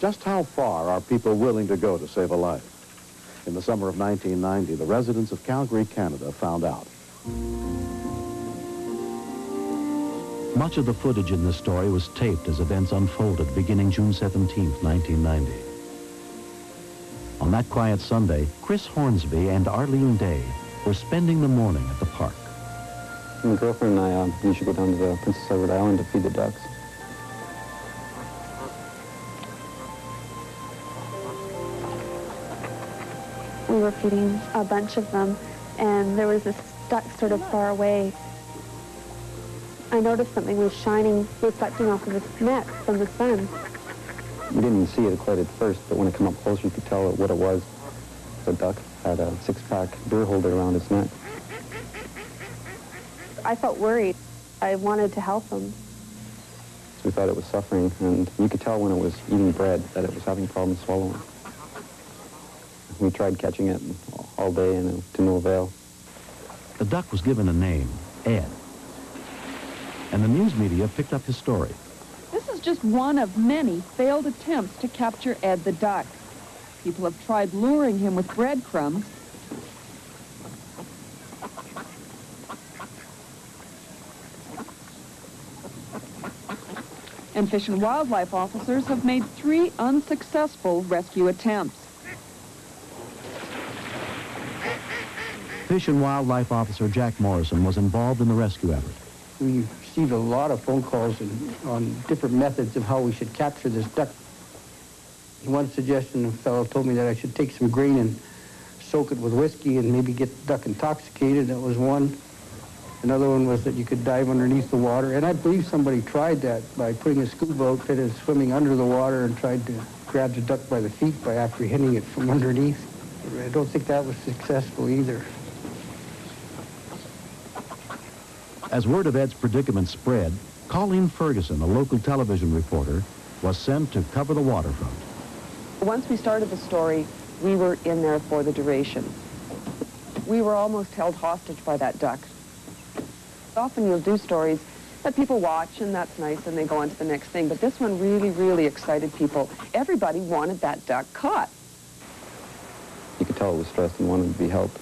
Just how far are people willing to go to save a life? In the summer of 1990, the residents of Calgary, Canada, found out. Much of the footage in this story was taped as events unfolded beginning June 17, 1990. On that quiet Sunday, Chris Hornsby and Arlene Day were spending the morning at the park. My girlfriend and I usually go down to the Princess Edward Island to feed the ducks. We were feeding a bunch of them, and there was this duck sort of far away. I noticed something was shining, reflecting off of its neck from the sun. We didn't see it quite at first, but when it came up closer, you could tell what it was. The duck had a six-pack beer holder around its neck. I felt worried. I wanted to help them. So we thought it was suffering, and you could tell when it was eating bread that it was having problems swallowing. We tried catching it all day, and to no avail. The duck was given a name, Ed. And the news media picked up his story. This is just one of many failed attempts to capture Ed the duck. People have tried luring him with breadcrumbs. And Fish and Wildlife officers have made 3 unsuccessful rescue attempts. Fish and Wildlife Officer Jack Morrison was involved in the rescue effort. We received a lot of phone calls on different methods of how we should capture this duck. One suggestion, a fellow told me that I should take some grain and soak it with whiskey and maybe get the duck intoxicated. That was one. Another one was that you could dive underneath the water. And I believe somebody tried that by putting a scuba outfit and swimming under the water and tried to grab the duck by the feet by apprehending it from underneath. I don't think that was successful either. As word of Ed's predicament spread, Colleen Ferguson, a local television reporter, was sent to cover the waterfront. Once we started the story, we were in there for the duration. We were almost held hostage by that duck. Often you'll do stories that people watch, and that's nice, and they go on to the next thing. But this one really, really excited people. Everybody wanted that duck caught. You could tell it was stressed and wanted to be helped.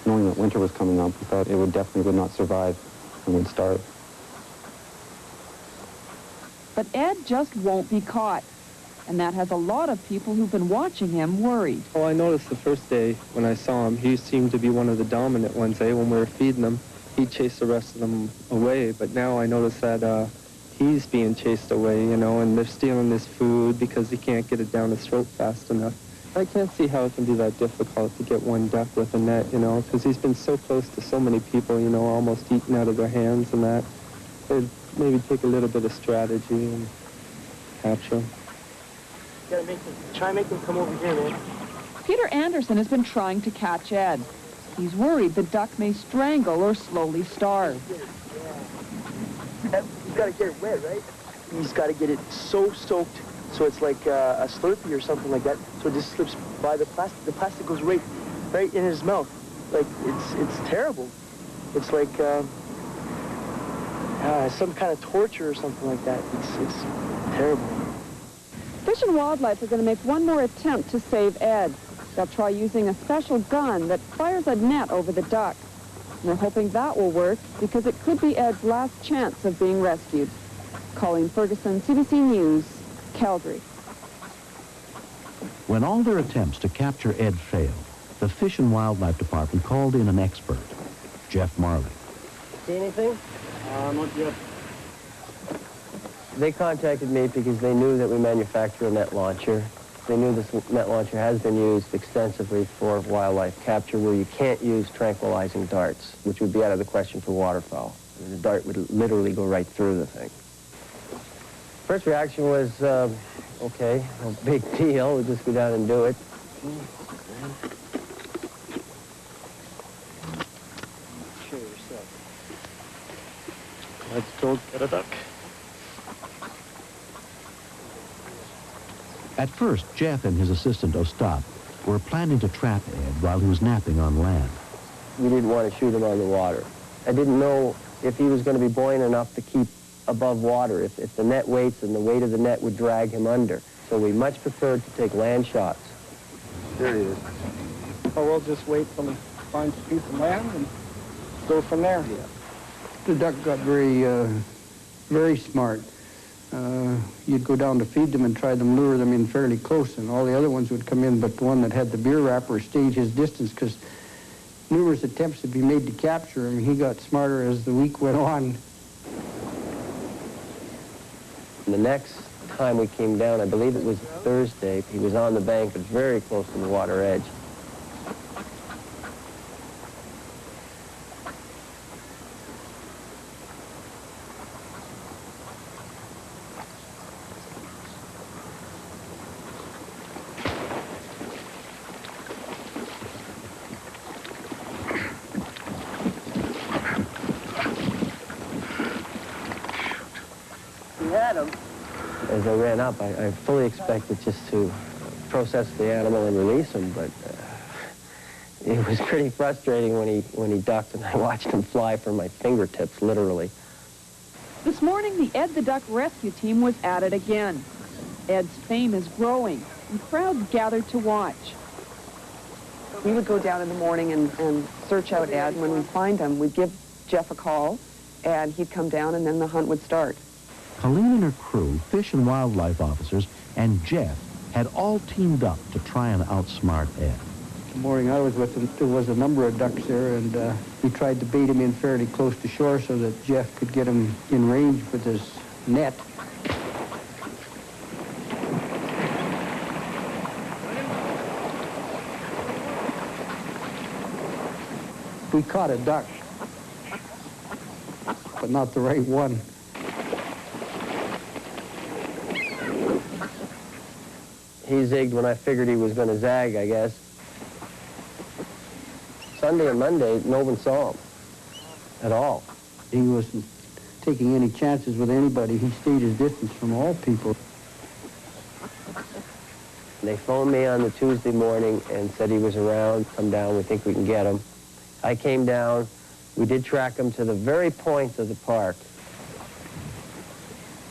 Knowing that winter was coming up, we thought it definitely would not survive and would starve. But Ed just won't be caught. And that has a lot of people who've been watching him worried. Well, I noticed the first day when I saw him, he seemed to be one of the dominant ones, when we were feeding him. He'd chase the rest of them away, but now I notice that he's being chased away, and they're stealing his food because he can't get it down his throat fast enough. I can't see how it can be that difficult to get one duck with a net, because he's been so close to so many people, almost eaten out of their hands and that. It'd maybe take a little bit of strategy and capture him. You gotta try and make them come over here, man. Peter Anderson has been trying to catch Ed. He's worried the duck may strangle or slowly starve. He's got to get it wet, right? He's got to get it so soaked so it's like a Slurpee or something like that. So it just slips by the plastic. The plastic goes right in his mouth. Like it's terrible. It's like some kind of torture or something like that. It's terrible. Fish and Wildlife are going to make one more attempt to save Ed. They'll try using a special gun that fires a net over the duck. And they're hoping that will work because it could be Ed's last chance of being rescued. Colleen Ferguson, CBC News, Calgary. When all their attempts to capture Ed failed, the Fish and Wildlife Department called in an expert, Jeff Marley. See anything? Not yet. They contacted me because they knew that we manufacture a net launcher. They knew this net launcher has been used extensively for wildlife capture where you can't use tranquilizing darts, which would be out of the question for waterfowl. The dart would literally go right through the thing. First reaction was, okay, no big deal. We'll just go down and do it. Show yourself. Let's go get a duck. At first, Jeff and his assistant, Ostap, were planning to trap Ed while he was napping on land. We didn't want to shoot him on the water. I didn't know if he was going to be buoyant enough to keep above water, if the net weights and the weight of the net would drag him under. So we much preferred to take land shots. There he is. So we'll just wait till he finds a piece of land and go from there. Yeah. The duck got very smart. You'd go down to feed them and try to lure them in fairly close, and all the other ones would come in, but the one that had the beer wrapper stayed his distance because numerous attempts had been made to capture him. He got smarter as the week went on. The next time we came down, I believe it was Thursday, he was on the bank, but very close to the water edge. As I ran up, I fully expected just to process the animal and release him, but it was pretty frustrating when he ducked and I watched him fly from my fingertips, literally. This morning, the Ed the Duck rescue team was at it again. Ed's fame is growing, and crowds gathered to watch. We would go down in the morning and search out Ed. When we'd find him, we'd give Jeff a call, and he'd come down, and then the hunt would start. Colleen and her crew, fish and wildlife officers, and Jeff had all teamed up to try and outsmart Ed. The morning I was with him, there was a number of ducks there, and we tried to bait him in fairly close to shore so that Jeff could get him in range with his net. We caught a duck, but not the right one. He zigged when I figured he was going to zag, I guess. Sunday and Monday, no one saw him at all. He wasn't taking any chances with anybody. He stayed his distance from all people. They phoned me on the Tuesday morning and said he was around. Come down, we think we can get him. I came down. We did track him to the very point of the park.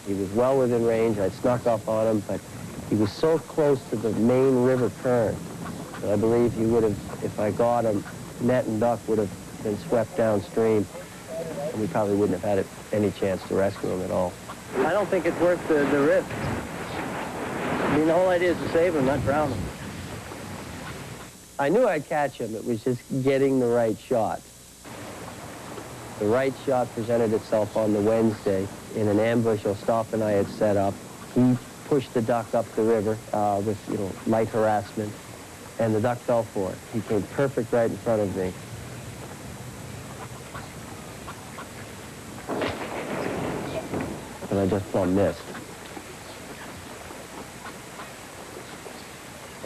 He was well within range. I snuck up on him, but he was so close to the main river current that I believe he would have, if I got him, net and duck would have been swept downstream, and we probably wouldn't have had any chance to rescue him at all. I don't think it's worth the risk. I mean, the whole idea is to save him, not drown him. I knew I'd catch him. It was just getting the right shot. The right shot presented itself on the Wednesday in an ambush Ostap and I had set up. He pushed the duck up the river with, light harassment, and the duck fell for it. He came perfect right in front of me. And I just plumb missed.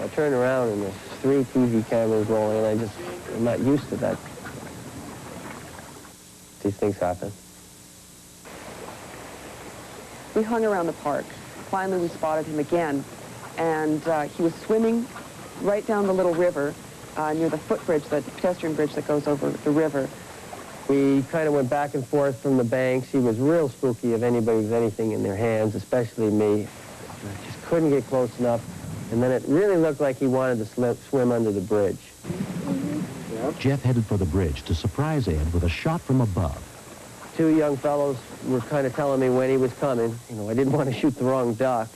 I turned around and there's 3 TV cameras rolling, and I'm not used to that. These things happen. We hung around the park. Finally, we spotted him again, and he was swimming right down the little river near the footbridge, the pedestrian bridge that goes over the river. We kind of went back and forth from the banks. He was real spooky if anybody with anything in their hands, especially me. I just couldn't get close enough, and then it really looked like he wanted to swim under the bridge. Jeff headed for the bridge to surprise Ed with a shot from above. 2 young fellows were kind of telling me when he was coming. I didn't want to shoot the wrong duck.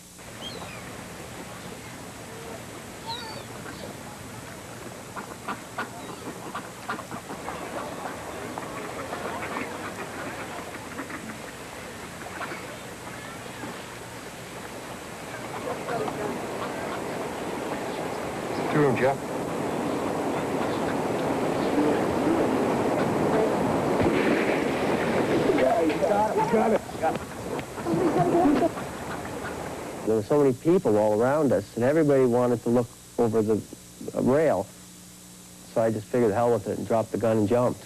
Through him, Jeff. There were so many people all around us, and everybody wanted to look over the rail. So I just figured the hell with it and dropped the gun and jumped.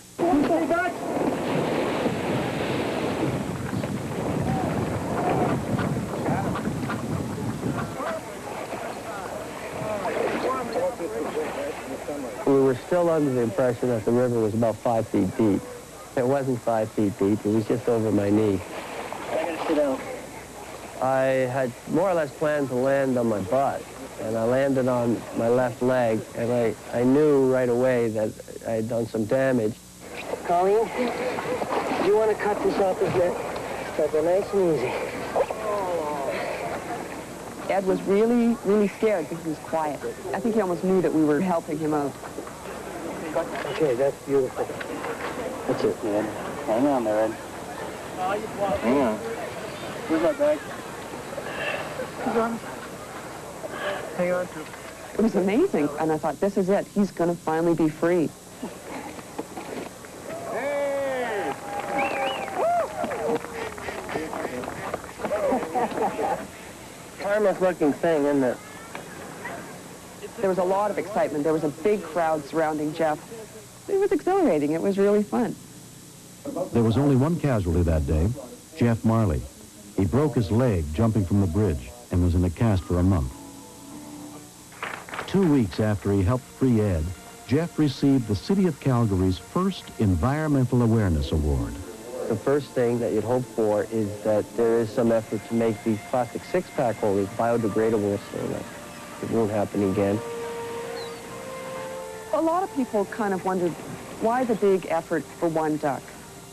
We were still under the impression that the river was about 5 feet deep. It wasn't 5 feet deep, it was just over my knee. I gotta sit down. I had more or less planned to land on my butt, and I landed on my left leg, and I knew right away that I had done some damage. Colleen, do you want to cut this off his neck? Start it nice and easy. Ed was really, really scared because he was quiet. I think he almost knew that we were helping him out. Okay, that's beautiful. That's it, man. Hang on there, Ed. Hang on. Where's my bag? Hang on. Hang on. It was amazing, and I thought, this is it. He's going to finally be free. Harmless looking thing, isn't it? There was a lot of excitement. There was a big crowd surrounding Jeff. It was exhilarating. It was really fun. There was only one casualty that day, Jeff Marley. He broke his leg jumping from the bridge and was in a cast for a month. 2 weeks after he helped free Ed, Jeff received the City of Calgary's first Environmental Awareness Award. The first thing that you'd hope for is that there is some effort to make these plastic six-pack holders biodegradable so that it won't happen again. A lot of people kind of wondered, why the big effort for one duck?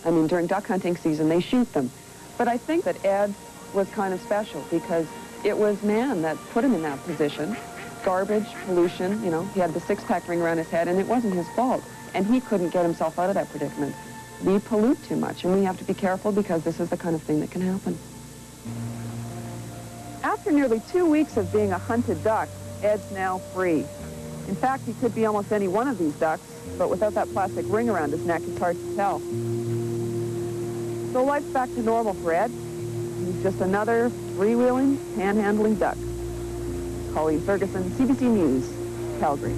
I mean, during duck hunting season, they shoot them. But I think that Ed was kind of special because it was man that put him in that position. Garbage, pollution, you know, he had the six-pack ring around his head, and it wasn't his fault. And he couldn't get himself out of that predicament. We pollute too much, and we have to be careful because this is the kind of thing that can happen. After nearly 2 weeks of being a hunted duck, Ed's now free. In fact, he could be almost any one of these ducks, but without that plastic ring around his neck, it's hard to tell. So life's back to normal for Ed. He's just another freewheeling, panhandling duck. Colleen Ferguson, CBC News, Calgary.